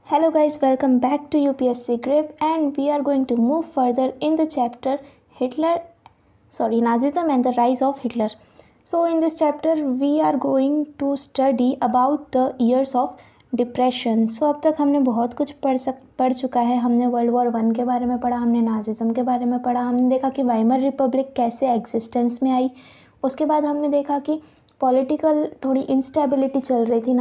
Hello guys, welcome back to UPSC Grip and we are going to move further in the chapter Nazism and the rise of Hitler. So in this chapter we are going to study about the years of depression. अब तक हमने बहुत कुछ पढ़ चुका है. हमने world war 1 के बारे में पढ़ा, हमने नाजिज़म के बारे में पढ़ा, हमने देखा कि वाइमर रिपब्लिक कैसे एग्जिस्टेंस में आई. उसके बाद हमने देखा कि पॉलिटिकल थोड़ी इंस्टेबिलिटी चल रही थी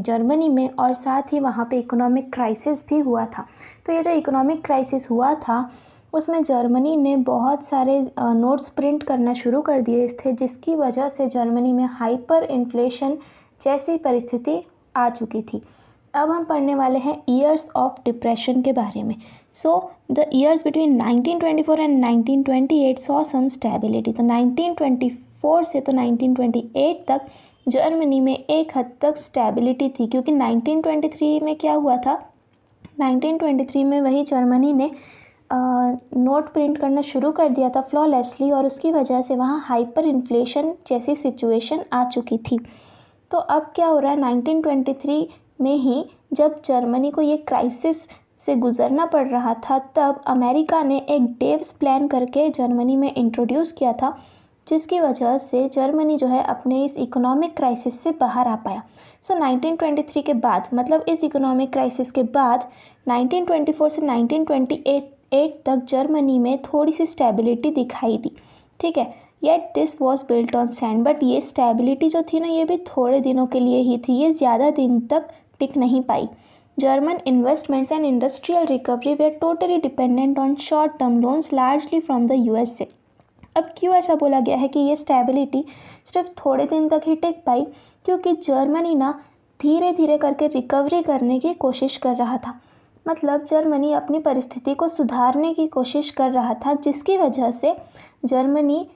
जर्मनी में, और साथ ही वहाँ पे इकोनॉमिक क्राइसिस भी हुआ था. तो ये जो इकोनॉमिक क्राइसिस हुआ था उसमें जर्मनी ने बहुत सारे नोट्स प्रिंट करना शुरू कर दिए थे, जिसकी वजह से जर्मनी में हाइपर इन्फ्लेशन जैसी परिस्थिति आ चुकी थी. अब हम पढ़ने वाले हैं ईयर्स ऑफ डिप्रेशन के बारे में. The years between 1924 and 1928 saw some stability. तो 1924 से तो 1928 तक जर्मनी में एक हद तक स्टेबिलिटी थी, क्योंकि 1923 में क्या हुआ था, 1923 में वही जर्मनी ने नोट प्रिंट करना शुरू कर दिया था फ्लॉलेसली, और उसकी वजह से वहाँ हाइपर इन्फ्लेशन जैसी सिचुएशन आ चुकी थी. तो अब क्या हो रहा है, 1923 में ही जब जर्मनी को ये क्राइसिस से गुज़रना पड़ रहा था, तब अमेरिका ने एक डेव्स प्लान करके जर्मनी में इंट्रोड्यूस किया था, जिसकी वजह से जर्मनी जो है अपने इस इकोनॉमिक क्राइसिस से बाहर आ पाया. 1923 के बाद, मतलब इस इकोनॉमिक क्राइसिस के बाद 1924 से 1928 तक जर्मनी में थोड़ी सी स्टेबिलिटी दिखाई दी. ठीक है, yet this was built on sand. But ये स्टेबिलिटी जो थी ना, ये भी थोड़े दिनों के लिए ही थी, ये ज़्यादा दिन तक टिक नहीं पाई. German investments and industrial recovery were totally dependent on short term loans largely from the USA. अब क्यों ऐसा बोला गया है कि ये स्टेबिलिटी सिर्फ थोड़े दिन तक ही टिक पाई, क्योंकि जर्मनी ना धीरे धीरे करके रिकवरी करने की कोशिश कर रहा था. मतलब जर्मनी अपनी परिस्थिति को सुधारने की कोशिश कर रहा था, जिसकी वजह से जर्मनी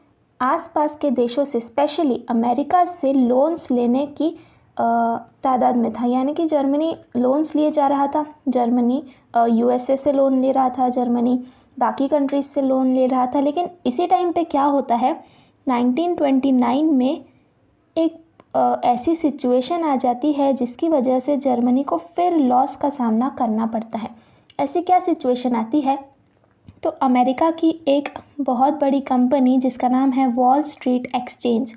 आसपास के देशों से, स्पेशली अमेरिका से लोन्स लेने की तादाद में था. यानी कि जर्मनी लोन्स लिए जा रहा था, जर्मनी USA से लोन ले रहा था, जर्मनी बाकी कंट्रीज़ से लोन ले रहा था. लेकिन इसी टाइम पे क्या होता है, 1929 में एक ऐसी सिचुएशन आ जाती है जिसकी वजह से जर्मनी को फिर लॉस का सामना करना पड़ता है. ऐसी क्या सिचुएशन आती है, तो अमेरिका की एक बहुत बड़ी कंपनी जिसका नाम है वॉल स्ट्रीट एक्सचेंज.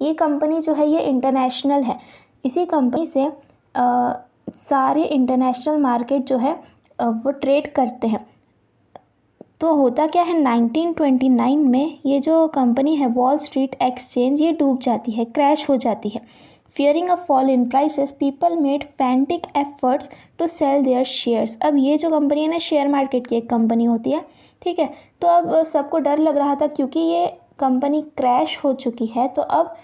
ये कंपनी जो है ये इंटरनेशनल है. इसी कंपनी से सारे इंटरनेशनल मार्केट जो है वो ट्रेड करते हैं. तो होता क्या है, 1929 में ये जो कंपनी है वॉल स्ट्रीट एक्सचेंज, ये डूब जाती है, क्रैश हो जाती है. Fearing a fall in prices, people made frantic efforts to sell their shares. अब ये जो कंपनी है ना, शेयर मार्केट की एक कंपनी होती है. ठीक है, तो अब सबको डर लग रहा था, क्योंकि ये कंपनी क्रैश हो चुकी है. तो अब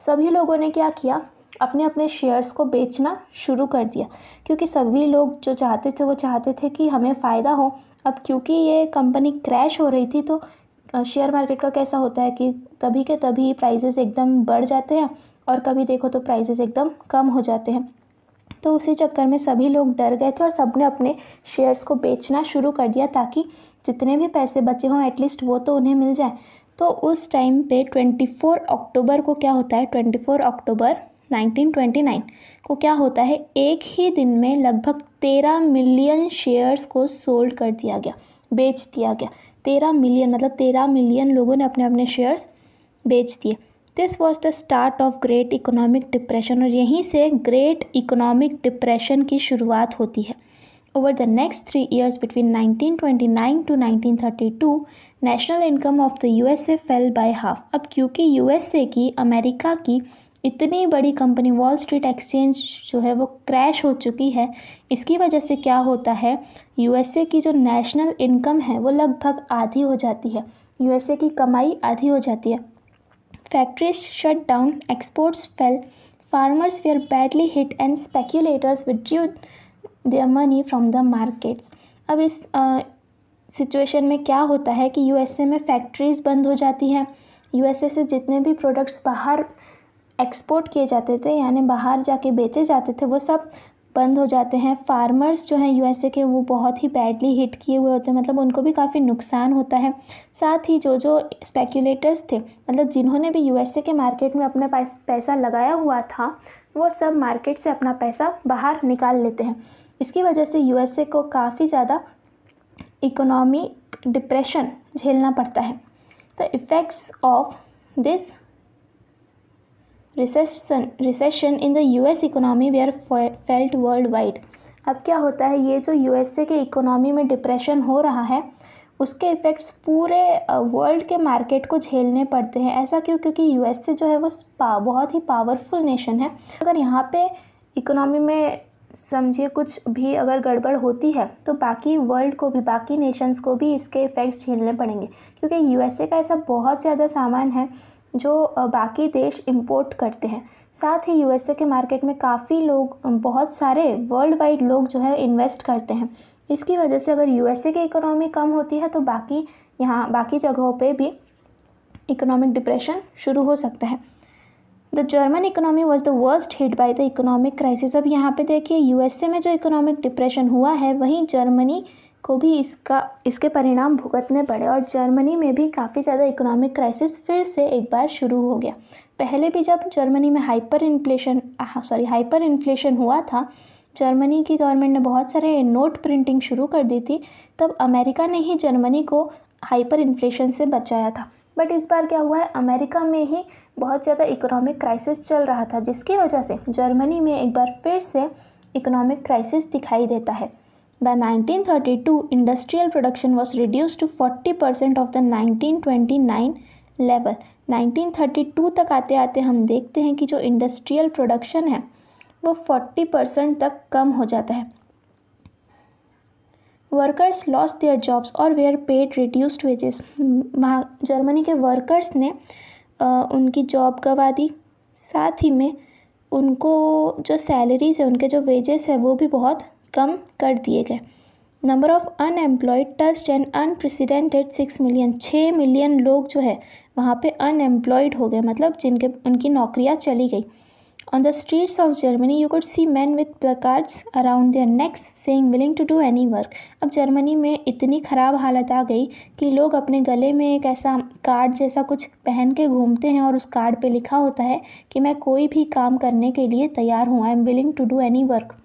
सभी लोगों ने क्या किया, अपने अपने शेयर्स को बेचना शुरू कर दिया, क्योंकि सभी लोग जो चाहते थे वो चाहते थे कि हमें फ़ायदा हो. अब क्योंकि ये कंपनी क्रैश हो रही थी, तो शेयर मार्केट का कैसा होता है कि तभी के तभी प्राइसेस एकदम बढ़ जाते हैं, और कभी देखो तो प्राइसेस एकदम कम हो जाते हैं. तो उसी चक्कर में सभी लोग डर गए थे और सब ने अपने शेयर्स को बेचना शुरू कर दिया, ताकि जितने भी पैसे बचे हों एटलीस्ट वो तो उन्हें मिल जाए. तो उस टाइम पे 24 अक्टूबर को क्या होता है, 24 अक्टूबर 1929 को क्या होता है, एक ही दिन में लगभग 13 मिलियन शेयर्स को सोल्ड कर दिया गया, बेच दिया गया. 13 मिलियन मतलब 13 मिलियन लोगों ने अपने अपने शेयर्स बेच दिए. This was the start of great economic depression, और यहीं से ग्रेट इकोनॉमिक डिप्रेशन की शुरुआत होती है. Over the next 3 years between 1929 to 1932 national income of the USA fail by half. अब क्योंकि USA की, अमेरिका की इतनी बड़ी कंपनी वॉल स्ट्रीट एक्सचेंज जो है वो क्रैश हो चुकी है, इसकी वजह से क्या होता है, USA की जो नेशनल इनकम है वो लगभग आधी हो जाती है, USA की कमाई आधी हो जाती है. Factories shut down, exports fail, farmers were badly hit and speculators withdrew their money from the markets. अब इस सिचुएशन में क्या होता है कि USA में फैक्ट्रीज़ बंद हो जाती हैं. USA से जितने भी प्रोडक्ट्स बाहर एक्सपोर्ट किए जाते थे, यानी बाहर जाके बेचे जाते थे, वो सब बंद हो जाते हैं. फार्मर्स जो हैं USA के, वो बहुत ही बैडली हिट किए हुए होते हैं, मतलब उनको भी काफ़ी नुकसान होता है. साथ ही जो जो स्पेक्यूलेटर्स थे, मतलब जिन्होंने भी USA के मार्केट में अपना पैसा लगाया हुआ था, वो सब मार्केट से अपना पैसा बाहर निकाल लेते हैं. इसकी वजह से यूएसए को काफ़ी ज़्यादा इकोनॉमिक डिप्रेशन झेलना पड़ता है। The effects of this recession in the US economy were felt world wide. अब क्या होता है, ये जो यूएसए के इकोनॉमी में डिप्रेशन हो रहा है उसके इफ़ेक्ट्स पूरे वर्ल्ड के मार्केट को झेलने पड़ते हैं। ऐसा क्यों? क्योंकि यूएसए जो है वो बहुत ही पावरफुल नेशन है। अगर यहाँ पे इकोनॉमी में समझिए कुछ भी अगर गड़बड़ होती है तो बाकी वर्ल्ड को भी, बाकी नेशंस को भी इसके इफ़ेक्ट्स झेलने पड़ेंगे, क्योंकि यूएसए का ऐसा बहुत ज़्यादा सामान है जो बाकी देश इंपोर्ट करते हैं। साथ ही यूएसए के मार्केट में काफ़ी लोग, बहुत सारे वर्ल्ड वाइड लोग जो है इन्वेस्ट करते हैं। इसकी वजह से अगर यूएसए की इकोनॉमी कम होती है तो बाकी जगहों पे भी इकोनॉमिक डिप्रेशन शुरू हो सकता है। The German economy was the worst hit by the economic crisis. अब यहाँ पे देखिए यूएसए में जो इकोनॉमिक डिप्रेशन हुआ है वहीं जर्मनी को भी इसके परिणाम भुगतने पड़े और जर्मनी में भी काफ़ी ज़्यादा इकोनॉमिक क्राइसिस फिर से एक बार शुरू हो गया। पहले भी जब जर्मनी में हाइपर इन्फ्लेशन हुआ था, जर्मनी की गवर्नमेंट ने बहुत सारे नोट प्रिंटिंग शुरू कर दी थी, तब अमेरिका ने ही जर्मनी को हाइपर इन्फ्लेशन से बचाया था। बट इस बार क्या हुआ है, अमेरिका में ही बहुत ज़्यादा इकोनॉमिक क्राइसिस चल रहा था, जिसकी वजह से जर्मनी में एक बार फिर से इकोनॉमिक क्राइसिस दिखाई देता है। By 1932, industrial production was reduced to 40% of the 1929 level. 1932 तक आते आते हम देखते हैं कि जो इंडस्ट्रियल प्रोडक्शन है वो 40% तक कम हो जाता है। वर्कर्स लॉस्ट देयर जॉब्स और वेयर पेड रिड्यूस्ड वेजेस। वहाँ जर्मनी के वर्कर्स ने उनकी जॉब गंवा दी, साथ ही में उनको जो सैलरीज है, उनके जो वेजेस है वो भी बहुत कम कर दिए गए। Number of unemployed touched an unprecedented 6 million. 6 million लोग जो है वहाँ पे अनएम्प्लॉयड हो गए, मतलब उनकी नौकरियाँ चली गई। On the streets of Germany you could see men with placards around their necks saying willing to do any work. अब जर्मनी में इतनी ख़राब हालत आ गई कि लोग अपने गले में एक ऐसा कार्ड जैसा कुछ पहन के घूमते हैं और उस कार्ड पे लिखा होता है कि मैं कोई भी काम करने के लिए तैयार हूँ, I am willing to do any work.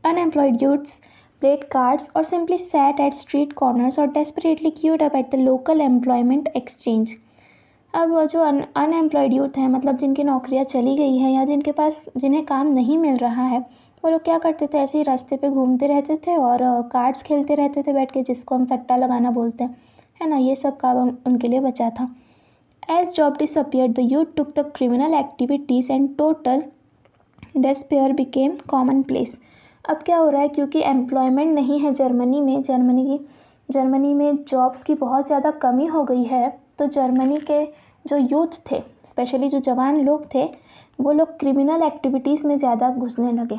Unemployed youths played cards or simply sat at street corners or desperately queued up at the local employment exchange. अब वो जो अनएम्प्लॉयड यूथ हैं, मतलब जिनकी नौकरियां चली गई हैं या जिन्हें काम नहीं मिल रहा है, वो लोग क्या करते थे, ऐसे ही रास्ते पे घूमते रहते थे और कार्ड्स खेलते रहते थे बैठ के, जिसको हम सट्टा लगाना बोलते हैं, है ना। ये सब काम उनके लिए बचा था। As job disappeared, the youth took the criminal activities and total despair became commonplace. अब क्या हो रहा है, क्योंकि एम्प्लॉयमेंट नहीं है जर्मनी में जॉब्स की बहुत ज़्यादा कमी हो गई है, तो जर्मनी के जो यूथ थे, स्पेशली जो जवान लोग थे, वो लोग क्रिमिनल एक्टिविटीज़ में ज़्यादा घुसने लगे।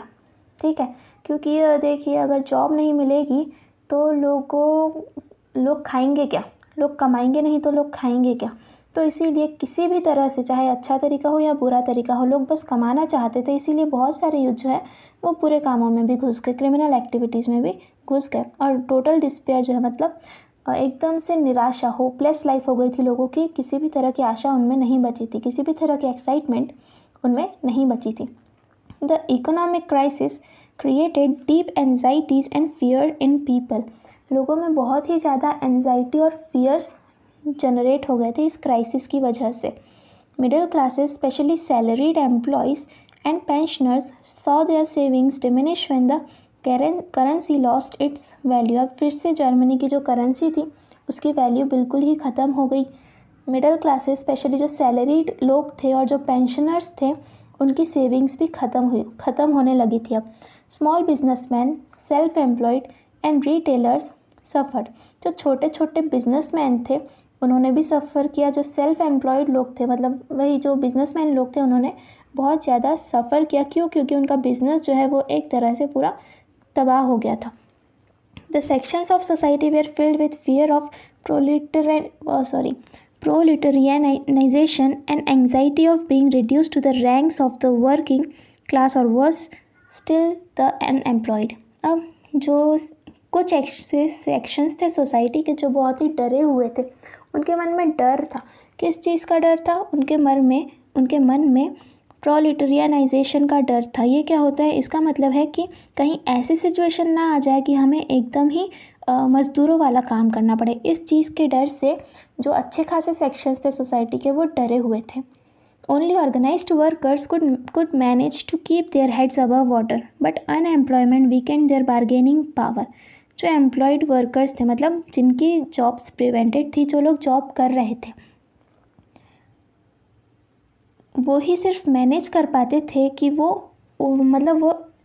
ठीक है, क्योंकि देखिए अगर जॉब नहीं मिलेगी तो लोग खाएंगे क्या, लोग कमाएंगे नहीं तो लोग खाएंगे क्या। तो इसीलिए किसी भी तरह से, चाहे अच्छा तरीका हो या बुरा तरीका हो, लोग बस कमाना चाहते थे। इसीलिए बहुत सारे यूथ जो है वो पूरे कामों में भी घुस गए, क्रिमिनल एक्टिविटीज़ में भी घुस गए। और टोटल डिस्पेयर जो है, मतलब एकदम से निराशा, होपलेस लाइफ हो गई थी लोगों की। किसी भी तरह की आशा उनमें नहीं बची थी, किसी भी तरह की एक्साइटमेंट उनमें नहीं बची थी। The economic crisis created deep anxieties and fear in people. लोगों में बहुत ही ज़्यादा एंजाइटी और फियर्स जनरेट हो गए थे इस क्राइसिस की वजह से। Middle classes, especially salaried employees and pensioners, saw their savings diminish when the currency lost its value. अब फिर से जर्मनी की जो करेंसी थी उसकी वैल्यू बिल्कुल ही ख़त्म हो गई। मिडिल क्लासेस, स्पेशली जो सैलरीड लोग थे और जो पेंशनर्स थे, उनकी सेविंग्स भी ख़त्म होने लगी थी। अब small businessman, self employed and retailers suffered. जो छोटे छोटे बिजनेसमैन थे उन्होंने भी सफ़र किया। जो सेल्फ एम्प्लॉयड लोग थे, मतलब वही जो बिजनेसमैन लोग थे, उन्होंने बहुत ज़्यादा सफ़र किया। क्यों? क्योंकि उनका बिजनेस जो है वो एक तरह से पूरा तबाह हो गया था। The sections of society were filled with fear of proletarianisation and anxiety of being reduced to the ranks of the working class और वर्स स्टिल द अनएम्प्लॉयड। अब जो कुछ सेक्शंस थे सोसाइटी के जो बहुत ही डरे हुए थे, उनके मन में डर था। किस चीज़ का डर था? उनके मन में प्रोलिटरियनाइजेशन का डर था। ये क्या होता है, इसका मतलब है कि कहीं ऐसी सिचुएशन ना आ जाए कि हमें एकदम ही मज़दूरों वाला काम करना पड़े। इस चीज़ के डर से जो अच्छे खासे सेक्शंस थे सोसाइटी के वो डरे हुए थे। Only organised workers could manage to keep their heads above water, but unemployment weakened their bargaining power. जो एम्प्लॉयड वर्कर्स थे, मतलब जिनकी जॉब्स प्रिवेंटेड थी, जो लोग जॉब कर रहे थे, वो ही सिर्फ मैनेज कर पाते थे कि वो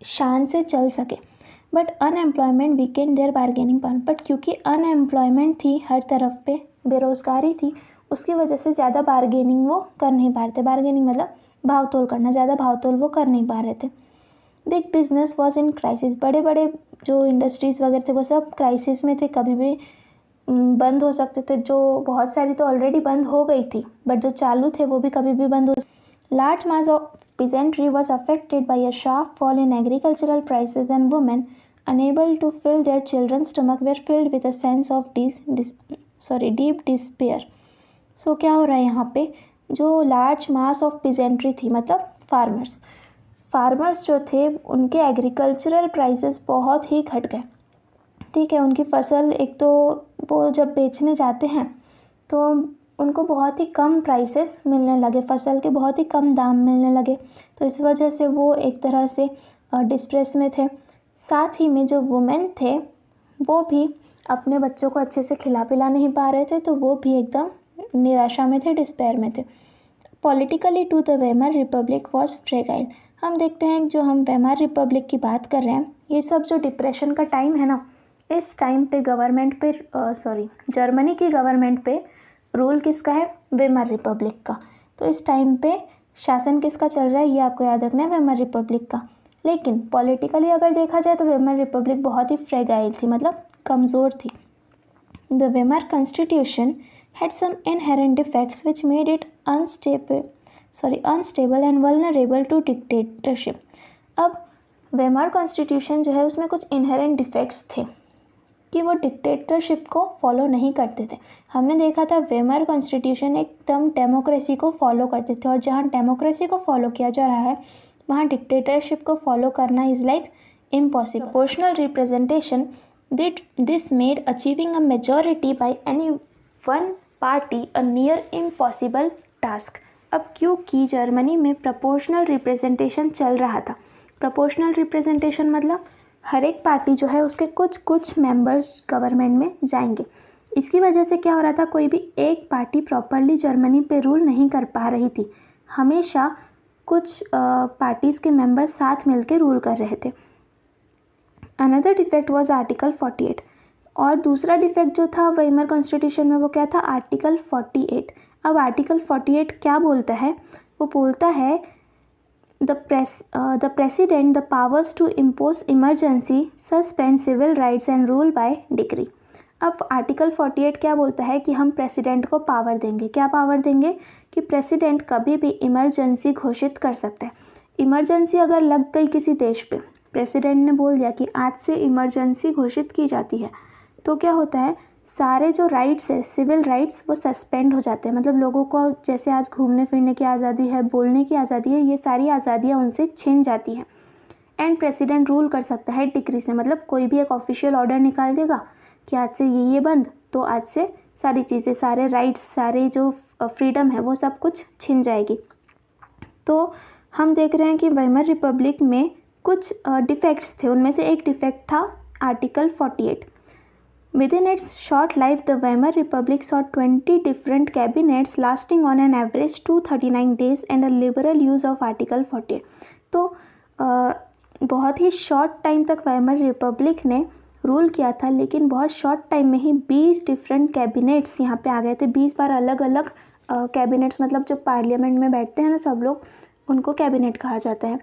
शान से चल सके। But unemployment weakened their bargaining power, but क्योंकि अनएम्प्लॉयमेंट थी, हर तरफ पे बेरोज़गारी थी, उसकी वजह से ज़्यादा बार्गेनिंग वो कर नहीं पा रहे थे। बार्गेनिंग मतलब भाव तोल करना, ज़्यादा भाव तोल वो कर नहीं पा रहे थे। Big business was in crisis, बड़े बड़े जो इंडस्ट्रीज़ वगैरह थे वो सब क्राइसिस में थे, कभी भी बंद हो सकते थे। जो बहुत सारी तो ऑलरेडी बंद हो गई थी, बट जो चालू थे वो भी कभी भी बंद हो। Large mass of peasantry was affected by a sharp fall in agricultural prices, and women, unable to fill their children's stomach, were filled with a sense of deep despair. So क्या हो रहा है यहाँ पे, जो लार्ज मास ऑफ peasantry थी, मतलब farmers जो थे उनके एग्रीकल्चरल प्राइसेस बहुत ही घट गए। ठीक है, उनकी फसल, एक तो वो जब बेचने जाते हैं तो उनको बहुत ही कम प्राइसेस मिलने लगे, फसल के बहुत ही कम दाम मिलने लगे, तो इस वजह से वो एक तरह से डिस्ट्रेस में थे। साथ ही में जो वुमेन थे वो भी अपने बच्चों को अच्छे से खिला पिला नहीं पा रहे थे, तो वो भी एकदम निराशा में थे, डिस्पेयर में थे। Politically too the Weimar Republic was fragile. हम देखते हैं जो हम वेमर रिपब्लिक की बात कर रहे हैं, ये सब जो डिप्रेशन का टाइम है ना, इस टाइम पे गवर्नमेंट पे जर्मनी की गवर्नमेंट पे रूल किसका है, वेमर रिपब्लिक का। तो इस टाइम पे शासन किसका चल रहा है, ये आपको याद रखना है, वेमर रिपब्लिक का। लेकिन पॉलिटिकली अगर देखा जाए तो वेमर रिपब्लिक बहुत ही फ्रेगाइल थी, मतलब कमज़ोर थी। The Weimar constitution had some inherent defects which made it unstable and vulnerable to dictatorship. अब वेमर कॉन्स्टिट्यूशन जो है उसमें कुछ इनहेरेंट डिफेक्ट्स थे कि वो डिक्टेटरशिप को फॉलो नहीं करते थे। हमने देखा था वेमर कॉन्स्टिट्यूशन एकदम डेमोक्रेसी को फॉलो करते थे, और जहाँ डेमोक्रेसी को फॉलो किया जा रहा है वहाँ डिक्टेटरशिप को फॉलो करना is like impossible. Proportional representation this made achieving a majority by any one party a near impossible task. अब क्योंकि जर्मनी में प्रोपोर्शनल रिप्रेजेंटेशन चल रहा था, प्रोपोर्शनल रिप्रेजेंटेशन मतलब हर एक पार्टी जो है उसके कुछ मेंबर्स गवर्नमेंट में जाएंगे। इसकी वजह से क्या हो रहा था, कोई भी एक पार्टी प्रॉपरली जर्मनी पे रूल नहीं कर पा रही थी, हमेशा कुछ पार्टीज़ के मेंबर्स साथ मिलकर रूल कर रहे थे। अनदर डिफेक्ट वाज आर्टिकल 48, और दूसरा डिफेक्ट जो था वेमर कॉन्स्टिट्यूशन में वो क्या था, आर्टिकल 48। अब आर्टिकल 48 क्या बोलता है, वो बोलता है the president the powers to impose emergency, suspend civil rights and rule by decree। अब आर्टिकल 48 क्या बोलता है कि हम प्रेसिडेंट को पावर देंगे। क्या पावर देंगे कि प्रेसिडेंट कभी भी इमरजेंसी घोषित कर सकता है। इमरजेंसी अगर लग गई किसी देश पे, प्रेसिडेंट ने बोल दिया कि आज से इमरजेंसी घोषित की जाती है, तो क्या होता है, सारे जो राइट्स है, सिविल राइट्स, वो सस्पेंड हो जाते हैं। मतलब लोगों को जैसे आज घूमने फिरने की आज़ादी है, बोलने की आज़ादी है, ये सारी आज़ादियाँ उनसे छिन जाती हैं। एंड प्रेसिडेंट रूल कर सकता है डिक्री से, मतलब कोई भी एक ऑफिशियल ऑर्डर निकाल देगा कि आज से ये बंद, तो आज से सारी चीज़ें, सारे राइट्स, सारे जो फ्रीडम है वो सब कुछ छिन जाएगी। तो हम देख रहे हैं कि वेमर रिपब्लिक में कुछ डिफेक्ट्स थे, उनमें से एक डिफेक्ट था article 48। Within its short life, the Weimar Republic saw 20 different cabinets lasting on an average 239 days and a liberal use of Article 48। तो बहुत ही शॉर्ट टाइम तक वेमर रिपब्लिक ने रूल किया था, लेकिन बहुत शॉर्ट टाइम में ही 20 डिफरेंट कैबिनेट्स यहाँ पे आ गए थे। 20 बार अलग अलग कैबिनेट्स, मतलब जो पार्लियामेंट में बैठते हैं ना सब लोग, उनको कैबिनेट कहा जाता है।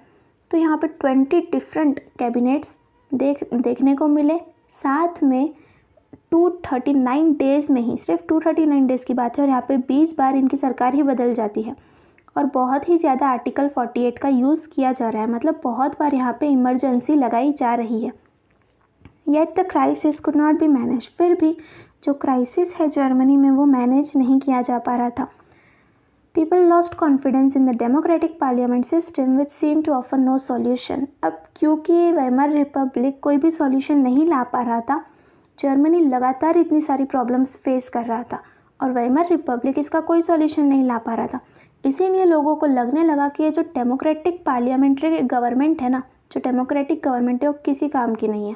तो यहाँ पे 20 डिफरेंट कैबिनेट्स देखने को मिले। साथ में 239 डेज़ में ही, सिर्फ 239 डेज़ की बात है, और यहाँ पे 20 बार इनकी सरकार ही बदल जाती है, और बहुत ही ज़्यादा आर्टिकल 48 का यूज़ किया जा रहा है, मतलब बहुत बार यहाँ पे इमरजेंसी लगाई जा रही है। Yet the crisis could not be manage, फिर भी जो क्राइसिस है जर्मनी में वो मैनेज नहीं किया जा पा रहा था। People lost confidence in the democratic parliament system which seem to offer no solution. अब क्योंकि वेमर रिपब्लिक कोई भी सॉल्यूशन नहीं ला पा रहा था, जर्मनी लगातार इतनी सारी प्रॉब्लम्स फेस कर रहा था और वेमर रिपब्लिक इसका कोई सॉल्यूशन नहीं ला पा रहा था। इसीलिए लोगों को लगने लगा कि ये जो डेमोक्रेटिक पार्लियामेंट्री गवर्नमेंट है ना, जो डेमोक्रेटिक गवर्नमेंट है वो किसी काम की नहीं है,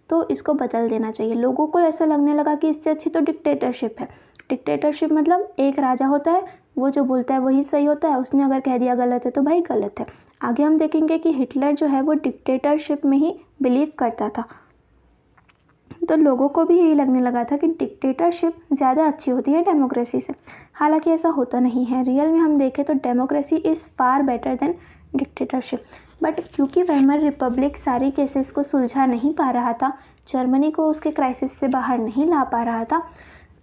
तो इसको बदल देना चाहिए। लोगों को ऐसा लगने लगा कि इससे अच्छी तो डिक्टेटरशिप है। डिक्टेटरशिप मतलब एक राजा होता है, वो जो बोलता है वही सही होता है, उसने अगर कह दिया गलत है तो भाई गलत है। आगे हम देखेंगे कि हिटलर जो है वो डिक्टेटरशिप में ही बिलीव करता था, तो लोगों को भी यही लगने लगा था कि डिक्टेटरशिप ज़्यादा अच्छी होती है डेमोक्रेसी से। हालांकि ऐसा होता नहीं है, रियल में हम देखें तो democracy is far better than dictatorship. But क्योंकि वेमर रिपब्लिक सारी केसेस को सुलझा नहीं पा रहा था, जर्मनी को उसके क्राइसिस से बाहर नहीं ला पा रहा था,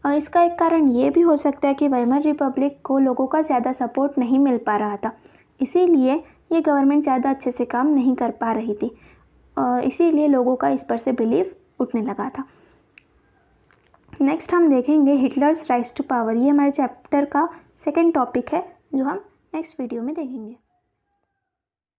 इसका एक कारण ये भी हो सकता है कि वेमर रिपब्लिक को लोगों का ज़्यादा सपोर्ट नहीं मिल पा रहा था, इसीलिए ये गवर्नमेंट ज़्यादा अच्छे से काम नहीं कर पा रही थी, इसीलिए लोगों का इस पर से बिलीव उठने लगा था। नेक्स्ट हम देखेंगे हिटलर्स राइज टू पावर। ये हमारे चैप्टर का सेकंड टॉपिक है जो हम नेक्स्ट वीडियो में देखेंगे।